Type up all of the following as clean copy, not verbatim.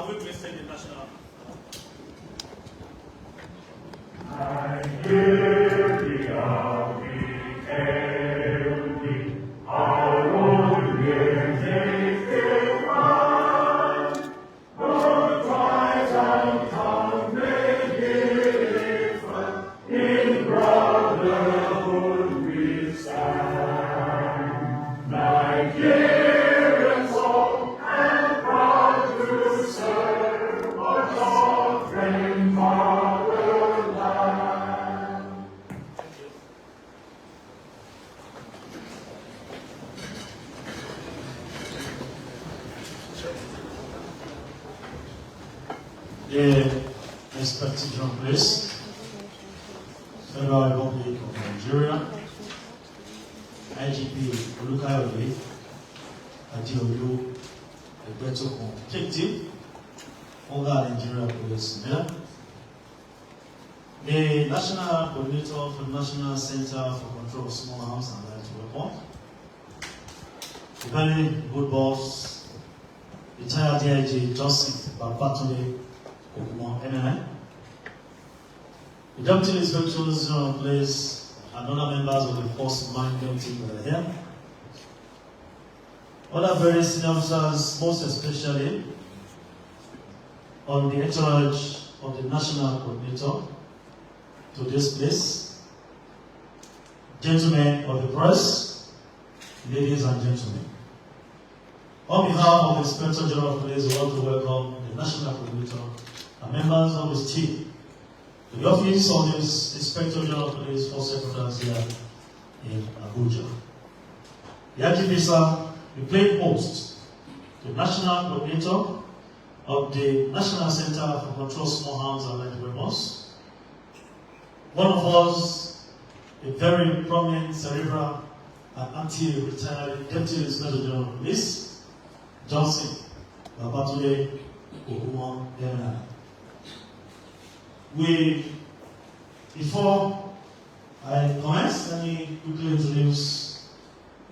Can we please take the national? I hear the army hail thee, our own music is high. The cries of tongue may differ, in brotherhood we stand. Nigerians all and proud to serve our sovereign fatherland. The respected John Place, Federal Republic of Nigeria, IGP Olukayode Adeolu Egbetokun Kekti, Oga Nigeria Police Mayor, the National Coordinator for the National Center for Control of Small Arms and Light Weapons, the very good boss, retired DIG Johnson Babatunde Okumo MNI, the Deputy Inspectors General of Police and other members of the Force Management team that are here, other very senior officers, most especially on the entourage of the National Coordinator to this place, gentlemen of the press, ladies and gentlemen. On behalf of the Inspector General of Police, we want to welcome the National Coordinator and members of his team to the office of the Inspector General of Police for Secretaries here in Abuja. The IGP, sir, the plain post, the National Coordinator of the National Center for Control of Small Arms and Light Weapons, one of us, a very prominent cerebral and anti-retired Deputy Inspector General of Police, Johnson Babatunde Okumo MNI. Before I commence, let me quickly introduce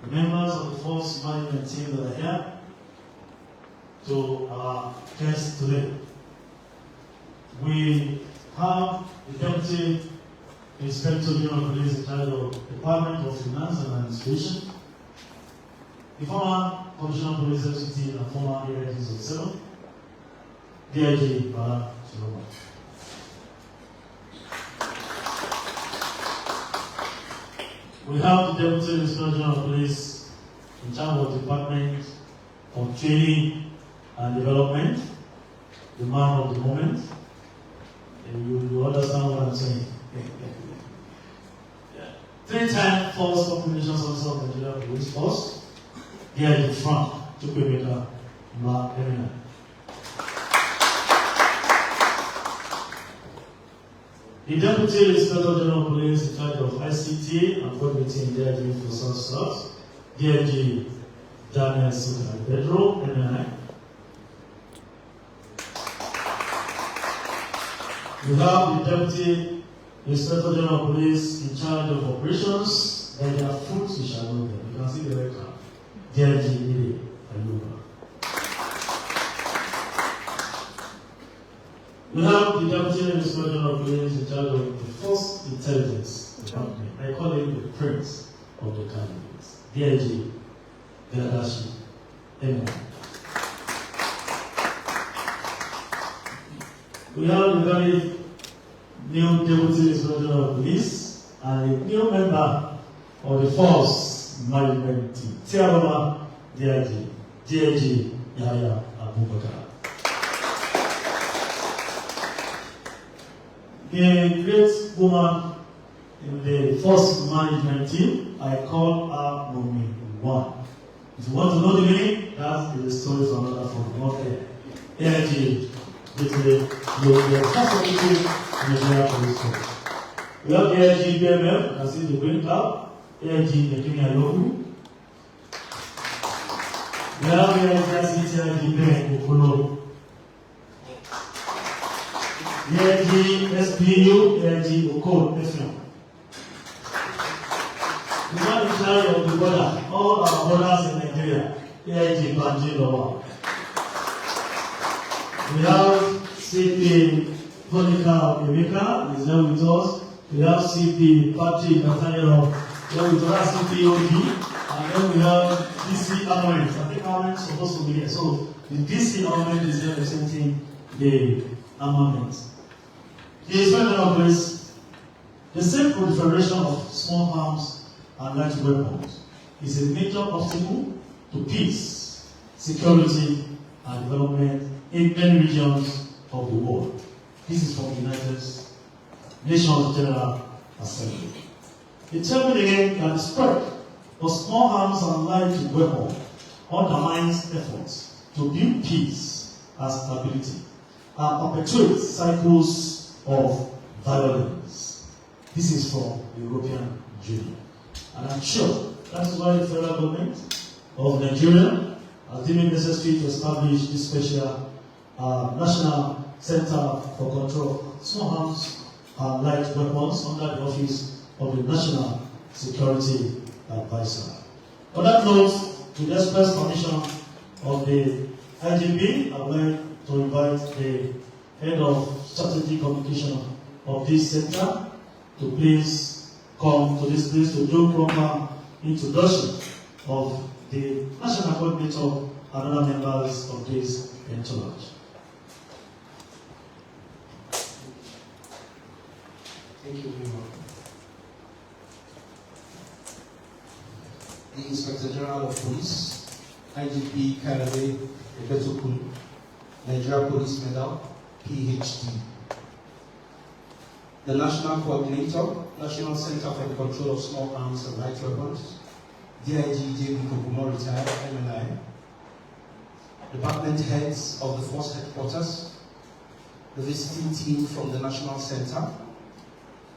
the members of the Force Management team that are here to our guests today. We have the Deputy Inspector General of Police in charge of the Department of Finance and Administration, the former Commissioner of Police FCT and former AIGs of 7, DIG Bala Chiloma. We have the Deputy Inspector General of Police in charge of the Department of Training and Development, the man of the moment. And you understand what I'm saying. Three-time Force Communications Officer of the Nigeria Police Force, here in the front, Chukwemeka Emina. The Deputy Inspector General of Police in charge of ICT and coordinating DIG for South South, DIG Daniel Suka Pedro, MNI. We have the Deputy Inspector General of Police in charge of operations, and their fruits we shall know them. You can see the record. DIG Ide Ayuba. We have the Deputy Inspector General of Police in charge of the Force Intelligence Department. I call him the Prince of the candidates. DIG Beladashi MNI. We have the very new Deputy Inspector General of Police and a new member of the Force Management team, Tiababa DIG Yahya Abubakar. The great woman in the Force Management team, I call her Mumi One. If you want to know the meaning, that is a story for another phone. Not there. AIG, the first officer in the Nigeria Police Force. We have the AIG BMF, you can see the green cloud, AIG Nekini Aloku. We have the AIG Ben Okolo. AIG SPU, AIG Okolo, Effiong. We have the charge of the border, all our borders in Nigeria, AIG Banji Lowa. We We have CP Monica Emeka is there with us. We have CP Patrick Nathaniel here with us, CP OD. And then we have DC Armament. I think Armament is supposed to be here. So the DC Armament is representing the armament. The Inspector of Police, the same proliferation of small arms and light weapons is a major obstacle to peace, security, and development in many regions of the world. This is from the United Nations General Assembly. It tells me again that the spread of small arms and light weapons undermines efforts to build peace and stability and perpetuates cycles of violence. This is from the European Union. And I'm sure that is why the federal government of Nigeria has deemed it necessary to establish this special National Center for Control of Small Arms and Light Weapons under the Office of the National Security Advisor. On that note, with the express permission of the IGP, I would like to invite the Head of Strategic Communication of this center to please come to this place to do proper introduction of the National Coordinator and other members of this entourage. Thank you very much. The Inspector General of Police, IGP Kayode Egbetokun, Nigeria Police Medal, PhD. The National Coordinator, National Center for the Control of Small Arms and Light Weapons, DIG J.B. Kokumo, retired, MNI. Department Heads of the Force Headquarters, the visiting team from the National Center,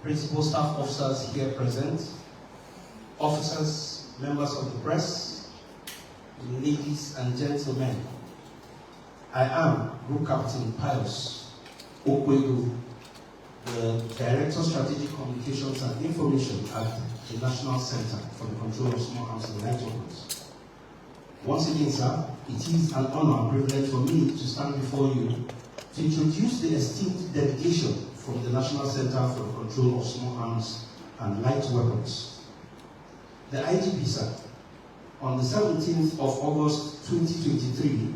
Principal Staff Officers here present, officers, members of the press, ladies and gentlemen. I am Group Captain Pius Okwegu, the Director of Strategic Communications and Information at the National Center for the Control of Small Arms and Light Weapons. Once again, sir, it is an honor and privilege for me to stand before you to introduce the esteemed delegation from the National Center for the Control of Small Arms and Light Weapons. The IGP, sir, on the 17th of August 2023,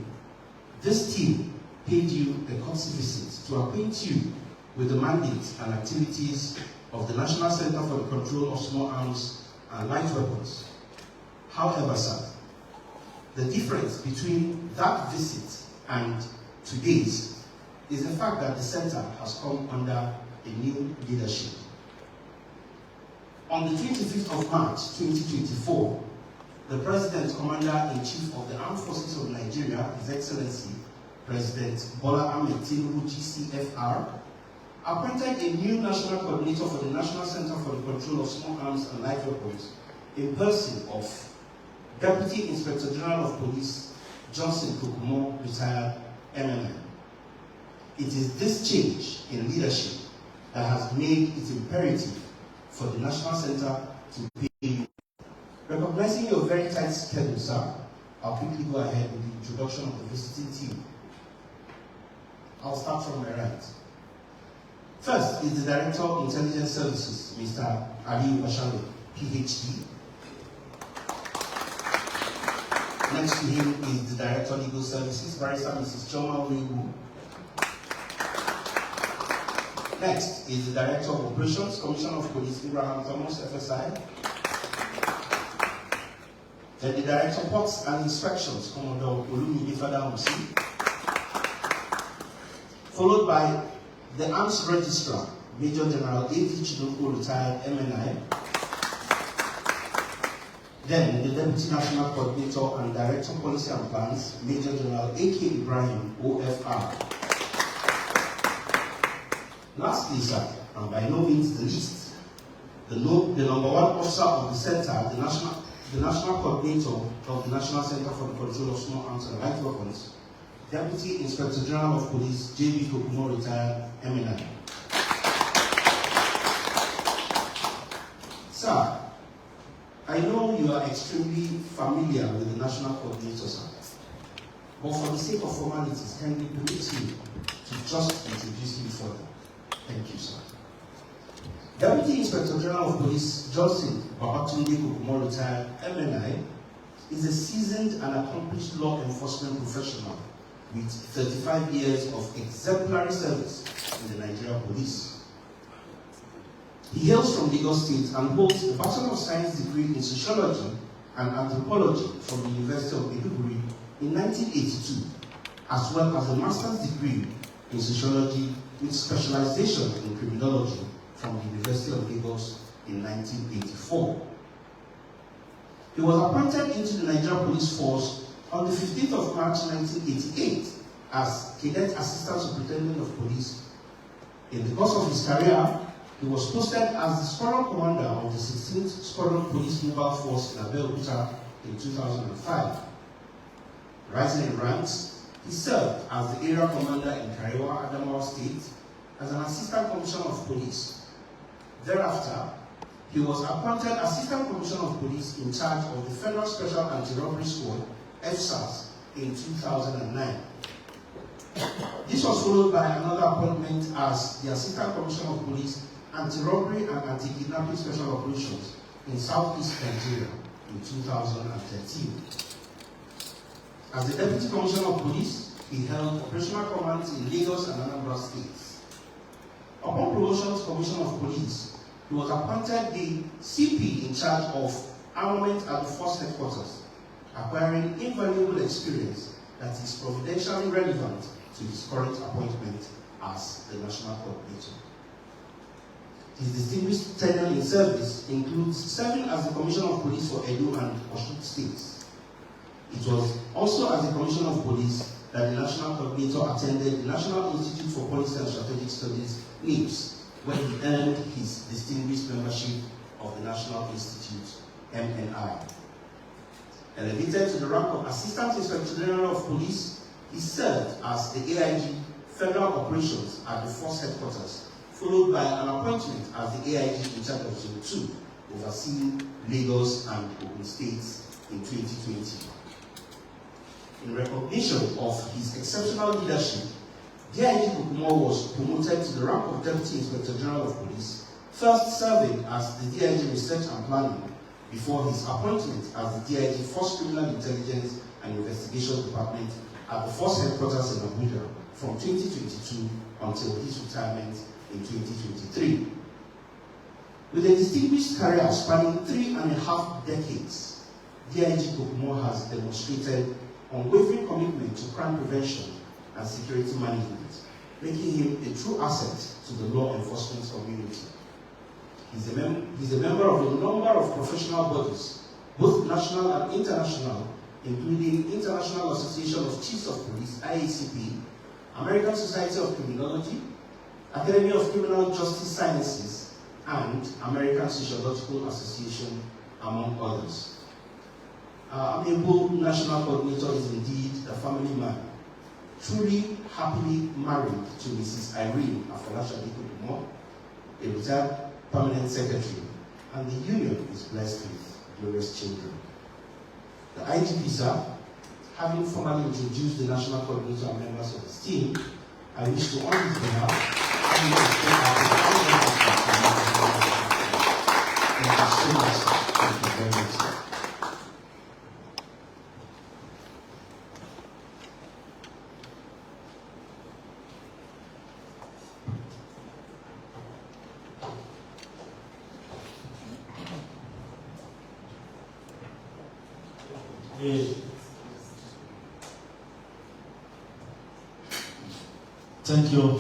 this team paid you a courtesy visit to acquaint you with the mandates and activities of the National Center for the Control of Small Arms and Light Weapons. However, sir, the difference between that visit and today's is the fact that the center has come under a new leadership. On the 25th of March 2024, the President, Commander-in-Chief of the Armed Forces of Nigeria, His Excellency, President Bola Ahmed Tinubu, GCFR, appointed a new National Coordinator for the National Center for the Control of Small Arms and Light Weapons in person of Deputy Inspector General of Police Johnson Kokumo, retired, MNI. It is this change in leadership that has made it imperative for the National Center to pay you. Recognizing your very tight schedule, sir, I'll quickly go ahead with the introduction of the visiting team. I'll start from my right. First is the Director of Intelligence Services, Mr. Ali Bashalo, PhD. Next to him is the Director of Legal Services, Barrister Mrs. Choma Oyewu. Next is the Director of Operations, Commissioner of Police, Abraham Thomas, FSI. Then the Director of Ports and Inspections, Commodore Olumide Fadamusi. Followed by the Arms Registrar, Major General A.D. Chidogo, retired, MNI. Then the Deputy National Coordinator and Director of Policy and Plans, Major General A.K. Ibrahim, OFR. Lastly, sir, and by no means the least, the number one officer of the center, the National Coordinator of the National Center for the Control of Small Arms and Light Weapons, Deputy Inspector General of Police, J.B. Kokumo, retired, MNI. Sir, I know you are extremely familiar with the National Coordinator, sir. but for the sake of formalities, kindly permit me to just introduce him further. Thank you, sir. Deputy Inspector General of Police Johnson Babatunde Kokumo, retired MNI, is a seasoned and accomplished law enforcement professional with 35 years of exemplary service in the Nigerian Police. He hails from Lagos State and holds a Bachelor of Science degree in Sociology and Anthropology from the University of Maiduguri in 1982, as well as a Master's degree in Sociology with specialization in Criminology from the University of Lagos in 1984. He was appointed into the Nigerian Police Force on the 15th of March 1988 as Cadet Assistant Superintendent of Police. In the course of his career, he was posted as the Squadron Commander of the 16th Squadron Police Mobile Force in Abeokuta in 2005. Rising in ranks, he served as the Area Commander in Kariwa, Adamawa State, as an Assistant Commissioner of Police. Thereafter, he was appointed Assistant Commissioner of Police in charge of the Federal Special Anti-Robbery Squad, FSAS, in 2009. This was followed by another appointment as the Assistant Commissioner of Police, Anti-Robbery and Anti-Kidnapping Special Operations in Southeast Nigeria in 2013. As the Deputy Commissioner of Police, he held operational commands in Lagos and Anambra states. Upon promotion to Commissioner of Police, he was appointed the CP in charge of armament at the Force Headquarters, acquiring invaluable experience that is providentially relevant to his current appointment as the National Coordinator. His distinguished tenure in service includes serving as the Commissioner of Police for Edo and Osun states. It was also as the Commissioner of Police that the National Coordinator attended the National Institute for Policy and Strategic Studies, NIPS, where he earned his distinguished membership of the National Institute, MNI. Elevated to the rank of Assistant Inspector General of Police, he served as the AIG Federal Operations at the Force Headquarters, followed by an appointment as the AIG in charge of Zone 2, overseeing Lagos and Ogun States in 2020. In recognition of his exceptional leadership, DIG Kokumo was promoted to the rank of Deputy Inspector General of Police, first serving as the DIG Research and Planning before his appointment as the DIG Force Criminal Intelligence and Investigation Department at the Force Headquarters in Abuja from 2022 until his retirement in 2023. With a distinguished career spanning 3.5 decades, DIG Kokumo has demonstrated unwavering commitment to crime prevention and security management, making him a true asset to the law enforcement community. He's a member of a number of professional bodies, both national and international, including International Association of Chiefs of Police, IACP, American Society of Criminology, Academy of Criminal Justice Sciences, and American Sociological Association, among others. Our amiable National Coordinator is indeed a family man, truly happily married to Mrs. Irene Afolasade Kokumo, a retired permanent secretary, and the union is blessed with glorious children. The IGP, sir, having formally introduced the National Coordinator and members of his team, I wish to, on his behalf, thank you so much. Thank you very much, sir. Thank you,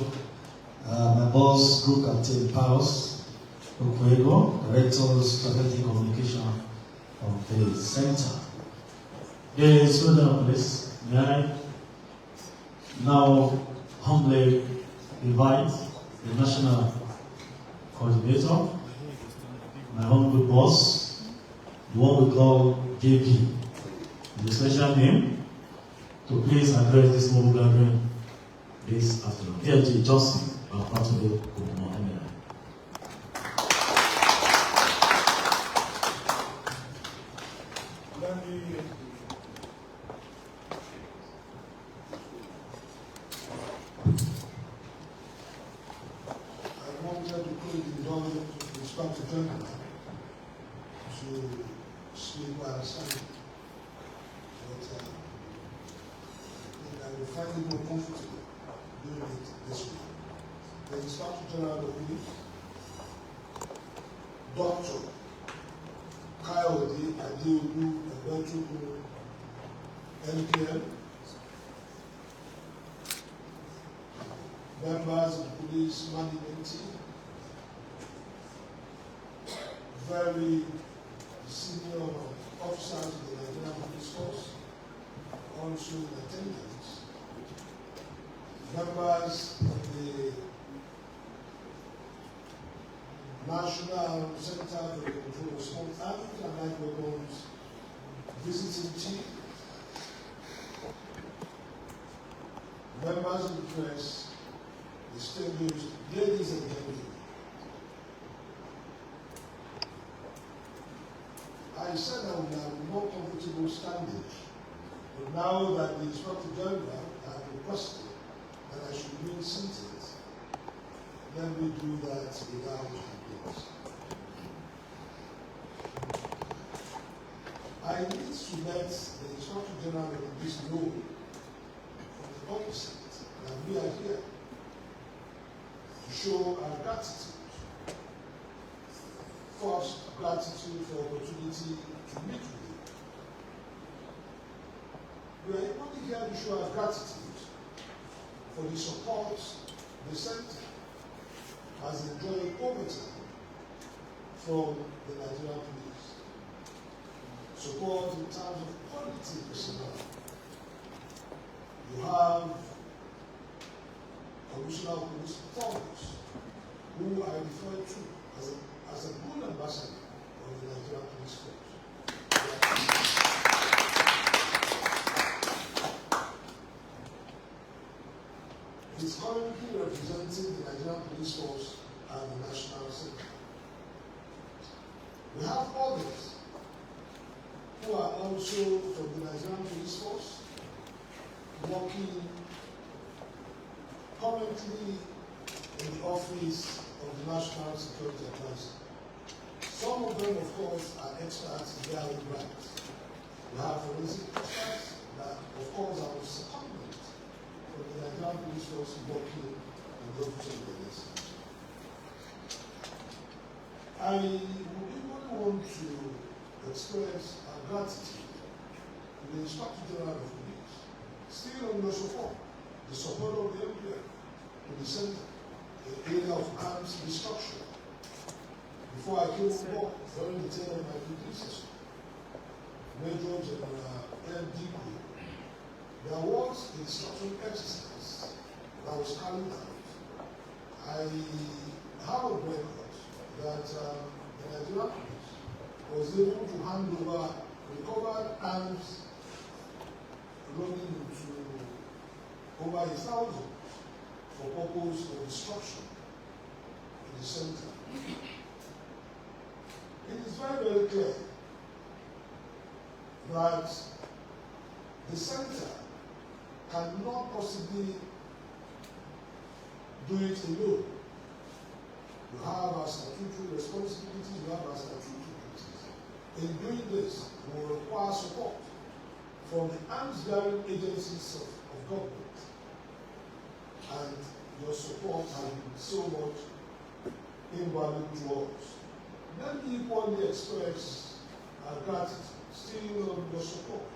my boss, Group Captain Pius Okwego, Director of Strategic Communication of the Center. Please, may I now humbly invite the National Coordinator, my humble boss, the one we call JP, the special name, to please address this mobile gathering this afternoon. DIG Johnson, our Babatunde Kokumo, MNI. to speak my understanding. But I will find it more comfortable doing it this way. The Inspector General of Police, Dr. Kayode Adeogu Ebetuku, NPM, members of the police management team, very senior officers of the Nigerian Police Force, also in attendance, members of the National Center for the Control of Small Arms and Light Weapons visiting team, members of the press, distinguished ladies and gentlemen. I said I would have more comfortable standing, but now that the Inspector General had requested that I should be seated, let me do that without applause. I need to let the Inspector General of Police know from the opposite that we are here to show our gratitude. First, gratitude for the opportunity to meet with you. We are only here to show our gratitude for the support the Center has enjoyed over time from the Nigerian Police. Support in terms of quality personnel. You have Commissioner of Police Thomas, who I refer to as a good ambassador of the Nigerian Police Force. He's currently representing the Nigerian Police Force at the National Center. We have others who are also from the Nigerian Police Force, working currently in the office of the National Security Advisor. Some of them, of course, are experts in their own rights. We have forensic experts that, of course, are on secondment from the Nigerian Police Force working in the office of the NSA. I would even want to express our gratitude to the Inspector General of Police, still on your support, the support of the MPM, to the Center, the area of arms destruction. Before I came on board, during the tenure of my predecessor, Major General L.D. there was a destruction exercise that was carried out. I have a record that the Nigerian police was able to hand over recovered arms running into over 1,000 for purpose of destruction in the center. It is very, very clear that the center cannot possibly do it alone. You have our statutory responsibilities, you have our statutory duties. In doing this, we will require support from the arms-bearing agencies of government. And your support has been so much invaluable to us. Let me equally express our gratitude still on your support.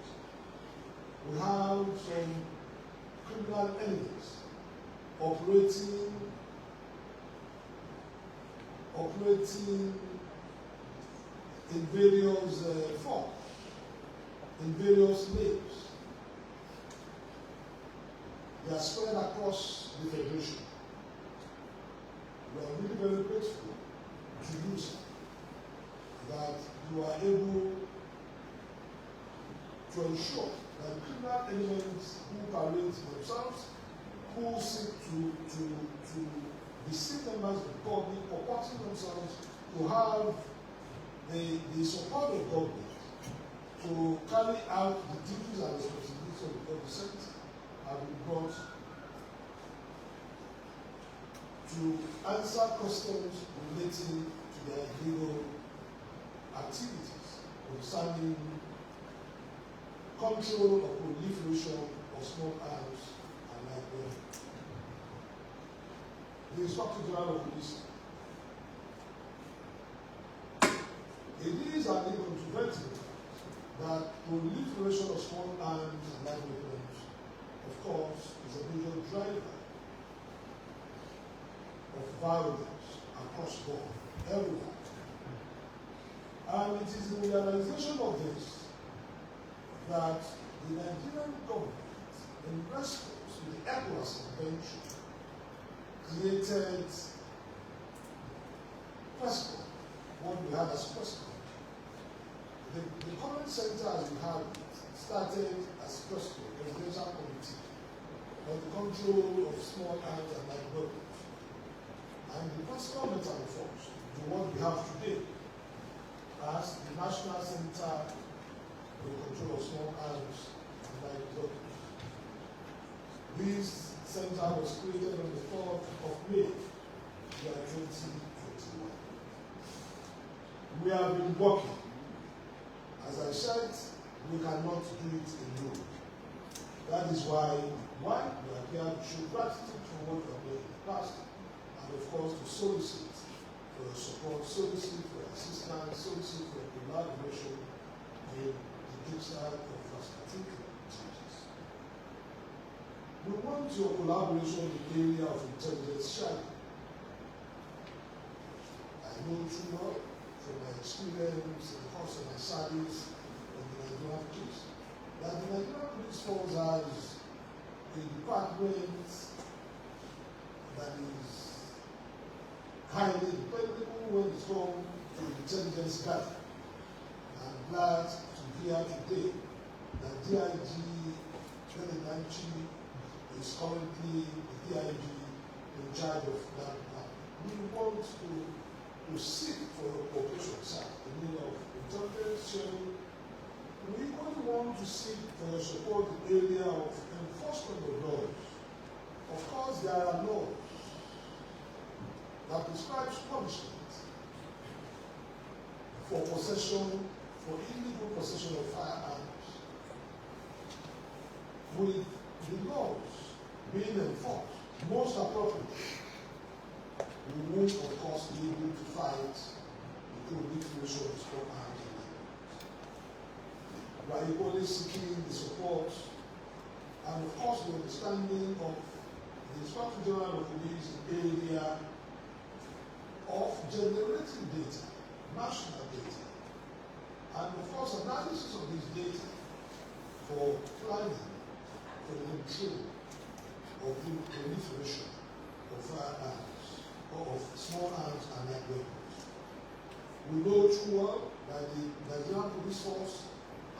We have some criminal enemies operating in various forms, in various names. They are spread across the Federation. We are really very grateful to you, sir, that you are able to ensure that criminal elements who parade themselves, who seek to deceive members of the public, purporting themselves to have the support of government to carry out the duties and responsibilities of the center, have been brought to answer questions relating to their legal activities. concerning control of proliferation of small arms and light weapons. The Inspector General of Police. It is an incontrovertible fact that proliferation of small arms and light weapons, of course, is a major driver of violence across the board, everywhere. And it is the realization of this that the Nigerian government, in response to the ECOWAS Convention, created PRESCO, what we had as PRESCO. The current center, as we have it, started as PRESCO, Presidential Committee on the Control of Small Arms and Light Weapons. And the PRESCO metamorphosed to what we have today as the National Center for the Control of Small Arms and Light Weapons. This center was created on the 4th of May, year 2021. We have been working. As I said, we cannot do it alone. That is why, one, we are here to show gratitude for what we have done in the past, and of course to solicit for your support, solicit for your assistance, solicit for your collaboration in the kickstart of our particular changes. We want your collaboration in the area of intelligence sharing. I know too well from my experience in the course of my service in the Nigerian police that the Nigerian police force has a department that is highly dependable when it comes to intelligence gathering. I'm glad to hear today that DIG Belenanchi is currently the DIG in charge of that department. We want to seek for your cooperation, sir, in need of intelligence sharing. We equally want to seek for your support in the area of enforcement of laws. Of course, there are laws that prescribes punishment for possession, for illegal possession of firearms. With the laws being enforced most appropriately, we won't, of course, be able to fight the proliferation of small arms and weapons. We are equally seeking the support and, of course, the understanding of the Inspector General of Police area of generating data, national data, and, of course, analysis of this data for planning for the control of the proliferation of firearms, of small arms and light weapons. We know too well that the Nigerian Police Force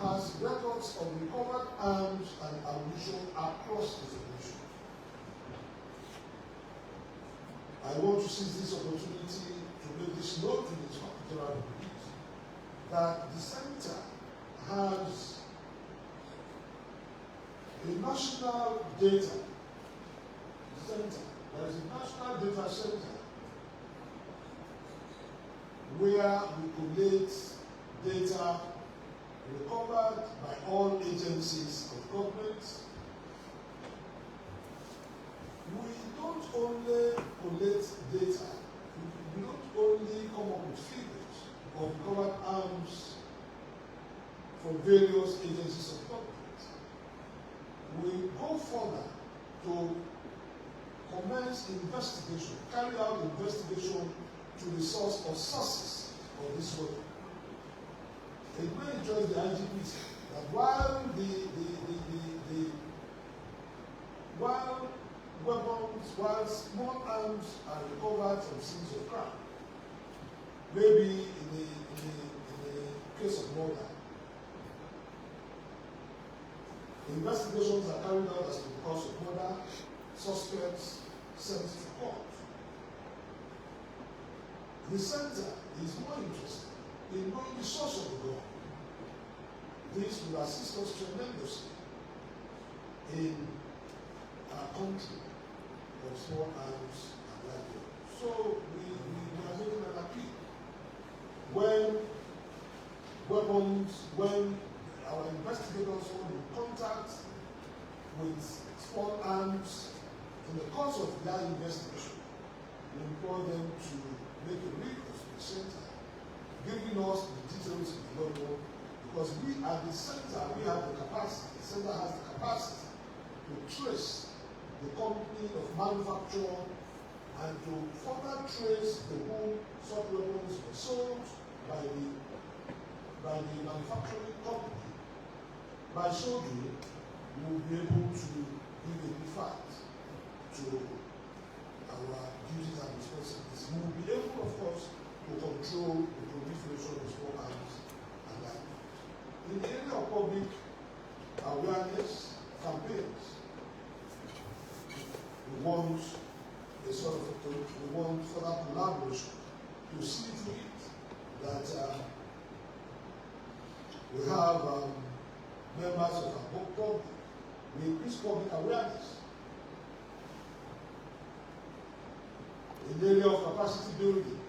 has records of recovered arms and ammunition across the federation. I want to seize this opportunity to make this known to the Inspector General of Police that the center has a national data center. There is a national data center where we collate data recovered by all agencies of government. We don't only collate data, we don't only come up with figures of recovered arms from various agencies of government. We go further to commence investigation, carry out investigation to the source or sources of this weapon. It may interest the IGP that while while small arms are recovered from scenes of crime, maybe in the case of murder, investigations are carried out as to the cause of murder, suspects sent to court. The center is more interested in knowing the source of the gun. This will assist us tremendously in our country of small arms and light weapons. So we are making an appeal. When weapons when our investigators were in contact with small arms. In the course of that investigation, we employed them to make a request to the center, giving us the details we don't know, because we at the center, we have the capacity, the center has the capacity to trace the company of manufacture and to further trace the whom such weapons were sold by the manufacturing company. By so doing, we will be able to give a good fact to our duties and responsibilities. We will be able, of course, to control the proliferation of small arms and that. In the area of public awareness campaigns, we want a sort of we want further collaboration to see to it that we have members of our public, we increase public awareness in the area of capacity building.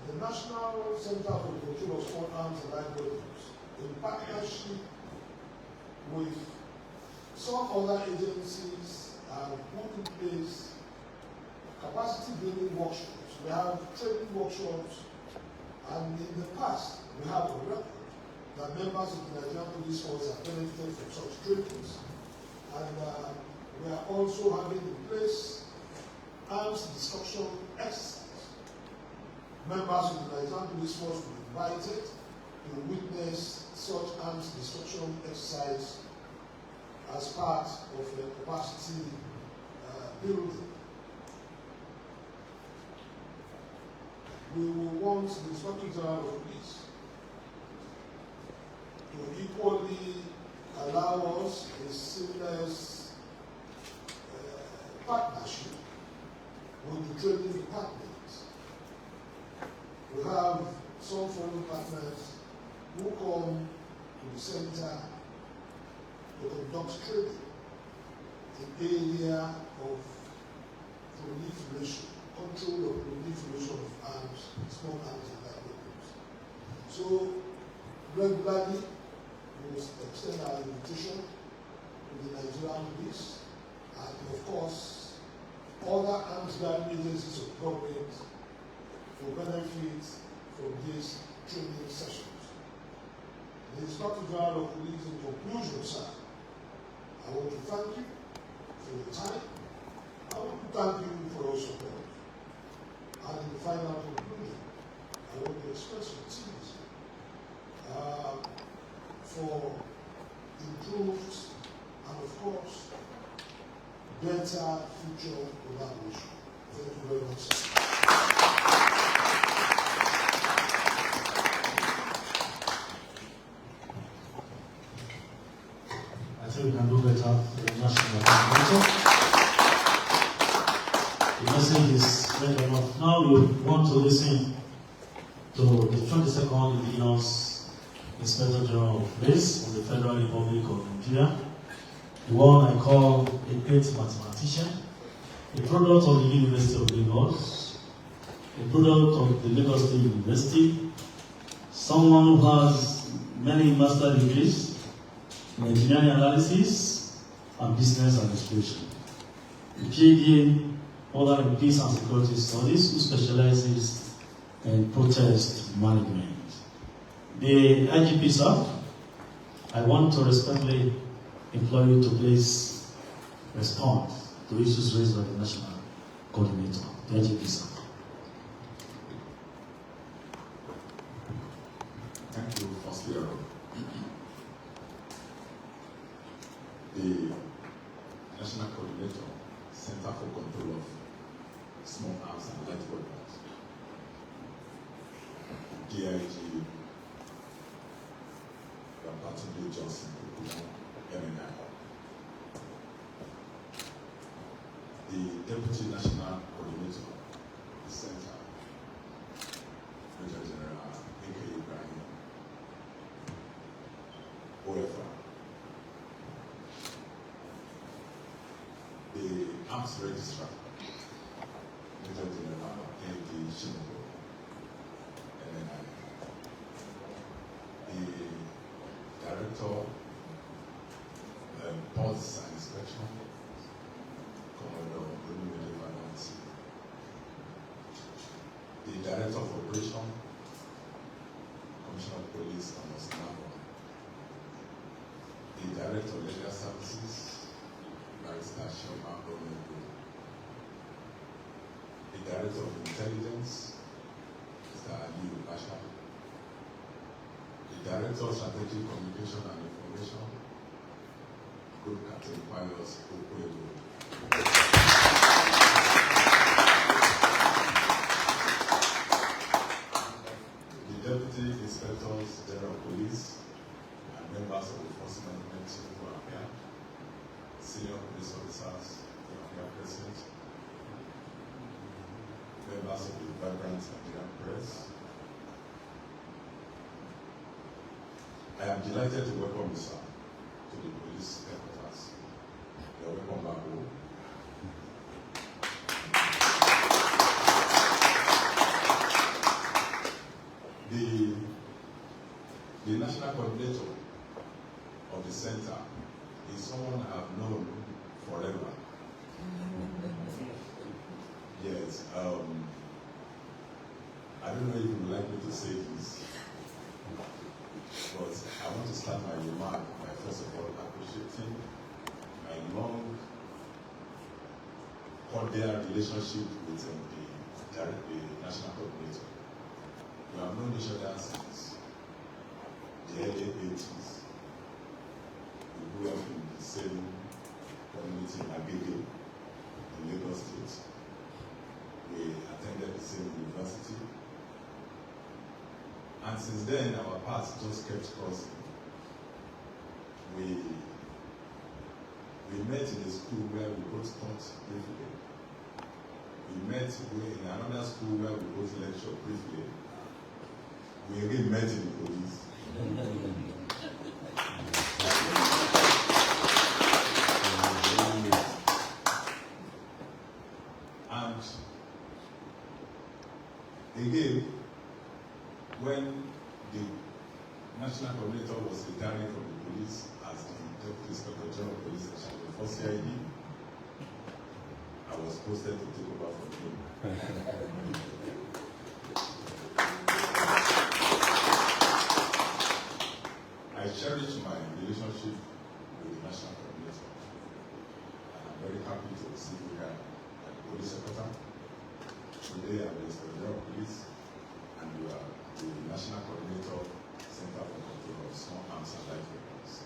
The National Center for the Control of Small Arms and Light Weapons, in partnership with some other agencies, have put in place capacity building workshops. We have training workshops, and in the past, we have a record that members of the Nigerian Police Force have benefited from such trainings. And we are also having in place arms destruction exercise. Members of the Nigerian Police Force were invited to witness such arms destruction exercise as part of the capacity building. We will want the Inspector General of Police to equally allow us a seamless partnership with the training department. We have some foreign partners who come to the center to conduct training in the area of proliferation, control of proliferation of arms, small arms and light weapons. So regularly we will extend our invitation to the Nigerian police and of course other arms guarding agencies of government for benefit from these training sessions. The Inspector General of Police, in conclusion, sir, I want to thank you for your time. I want to thank you for your support. And in the final conclusion, I want to express optimism for improved and, of course, better future collaboration. Thank you very much, sir. I think we can do better for the national coordinator. The message is clear enough. Now we want to listen to the 22nd Indigenous Inspector General of Police of the Federal Republic of Nigeria, the one I call a great mathematician, a product of the University of Lagos, a product of the Lagos State University, someone who has many master degrees in engineering analysis and business administration, a PhD holder in peace and security studies who specializes in protest management. The IGP, sir, I want to respectfully implore you to please respond to issues raised by the national coordinator. The IGP, sir. Thank you, First Hero. The National Coordinator, Center for Control of Small Arms and Light Weapons, DIG, Babatunde Johnson, MNI, the Deputy National Coordinator, the Center, Major General A.K. Ibrahim, OFR, the Arms Registrar, Major General A.D. Shinobu, MNI, Director, Ports and Inspection, Commodore Olumide Finance, the Director of Operation, Commissioner of Police, Thomas Nabo, the Director of Legal Services, Barrister Shoma Omego, the Director of Intelligence, Mr. Aliyu Basha, the Director of Strategic Communication and Information, Group Captain Pius Okwego. The Deputy Inspectors General of Police and members of the Force Management Team who are here, senior police officers who are here present, members of the Vibrant Nigerian Press. I am delighted to welcome you, sir, to the police headquarters. You are welcome back home. The national coordinator of the center is someone I have known forever. Yes, I don't know if you would like me to say this, but I want to start my remark by first of all appreciating my long, cordial relationship with the national coordinator. We have known each other since the early 80s. We grew up in the same community in Agege, in Lagos State. We attended the same university. And since then, our paths just kept crossing. We met in a school where we both taught briefly. We met in another school where we both lectured briefly. We again met in the police. And again, when the national coordinator was retiring from the police as the Deputy Inspector General of Police for CID, I was posted to take over from him. I cherish my relationship with the national coordinator, and I'm very happy to see you here at the police headquarters. Today I'm the Inspector General of Police, and you are the National Coordinator, Center for Control of Small Arms and Light Weapons.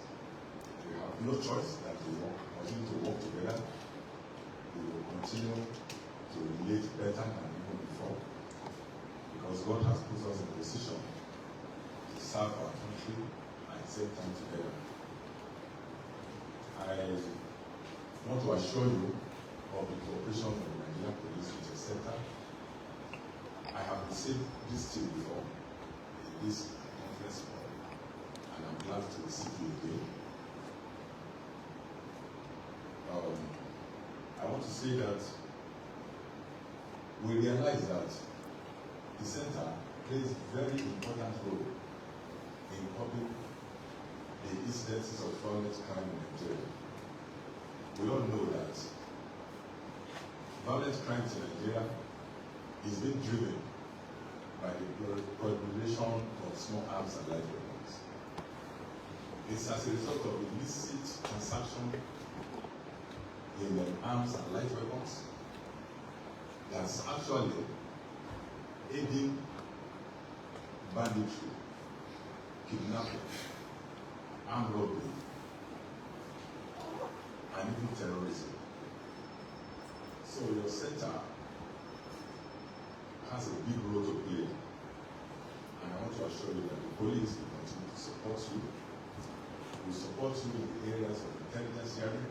We have no choice than to continue to work together. We will continue to relate better than even before, because God has put us in a position to serve our country and save time together. I want to assure you of the cooperation of the Nigerian Police with your center. I have received this team before in this conference call, and I'm glad to receive you again. I want to say that we realize that the center plays a very important role in curbing the incidences of violent crime in Nigeria. We all know that violent crimes in Nigeria is being driven by the proliferation of small arms and light weapons. It's as a result of illicit transaction in arms and light weapons that's actually aiding banditry, kidnapping, armed robbery, and even terrorism. So your center has a big role to play, and I want to assure you that the police will continue to support you. We support you in the areas of intelligence sharing.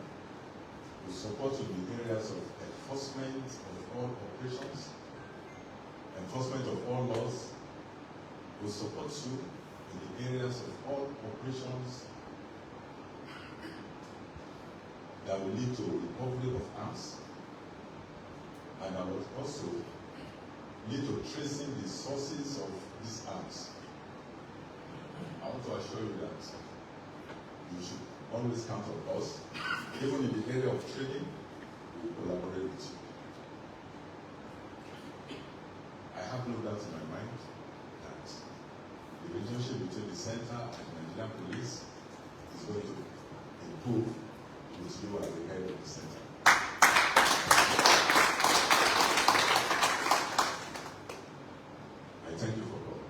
We support you in the areas of enforcement of all operations, enforcement of all laws. We support you in the areas of all operations that will lead to recovery of arms, and that will also lead to tracing the sources of these arms. I want to assure you that you should always count on us. Even in the area of training, we will collaborate with you. I have no doubt in my mind that the relationship between the center and the Nigerian police is going to improve with you as the head of the center. I thank you for coming.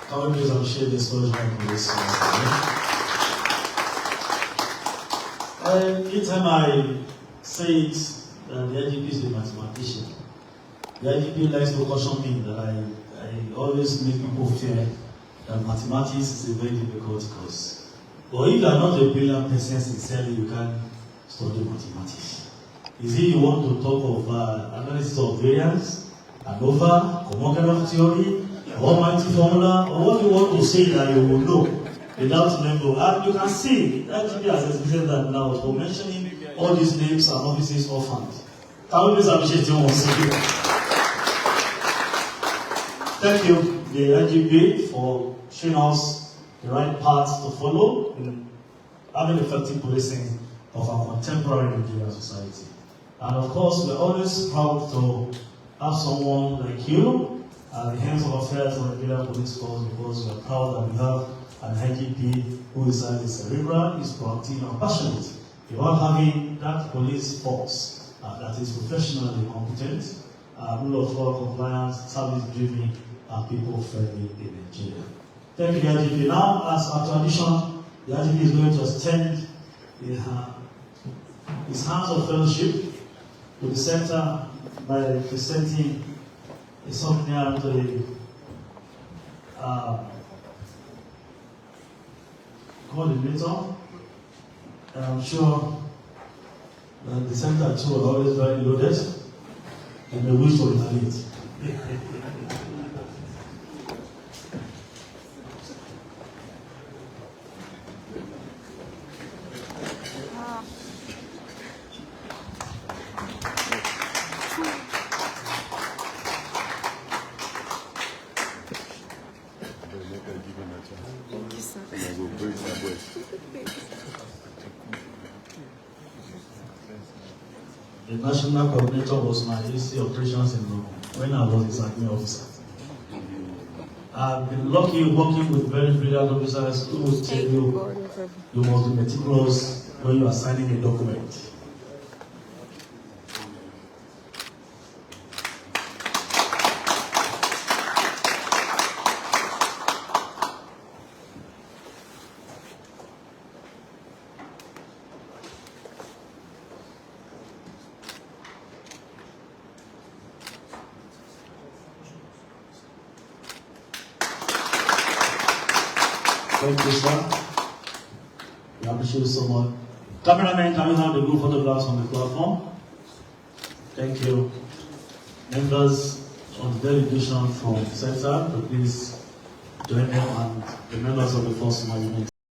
Can we please appreciate this version of this? Anytime I say it, the IGP is a mathematician. The IGP likes to caution me that I always make people fear that mathematics is a very difficult course. But if you are not a brilliant person sincerely, you can study mathematics. Is it you want to talk of analysis of variance, ANOVA, common kind of theory, almighty formula, or what you want to say that you will know without remembering? And you can see that IGP has explained that now for mentioning all these names and offices offhand. Can we please appreciate him once again? Thank you, the IGP, for showing us the right path to follow in having effective policing of our contemporary Nigerian society. And of course, we're always proud to have someone like you at the hands of affairs of the Nigerian Police Force, because we're proud that we have an IGP who is highly cerebral, is proactive and passionate about having that police force that is professionally competent, rule of law compliant, service-driven, and people-friendly in Nigeria. Thank you, the IGP. Now, as a tradition, the IGP is going to extend his hands of fellowship to the center by presenting a souvenir to the coordinator. And I'm sure that the center too are always very loaded and they wish to retaliate. The national coordinator was my AC operations in Rome when I was his admin officer. I've been lucky working with very brilliant officers who will tell you you must be meticulous when you are signing a document. Thank you, sir. We appreciate you so much. Cameraman, can we have the group photographs on the platform? Thank you. Members of the delegation from CENTER, please join them and the members of the Force Management.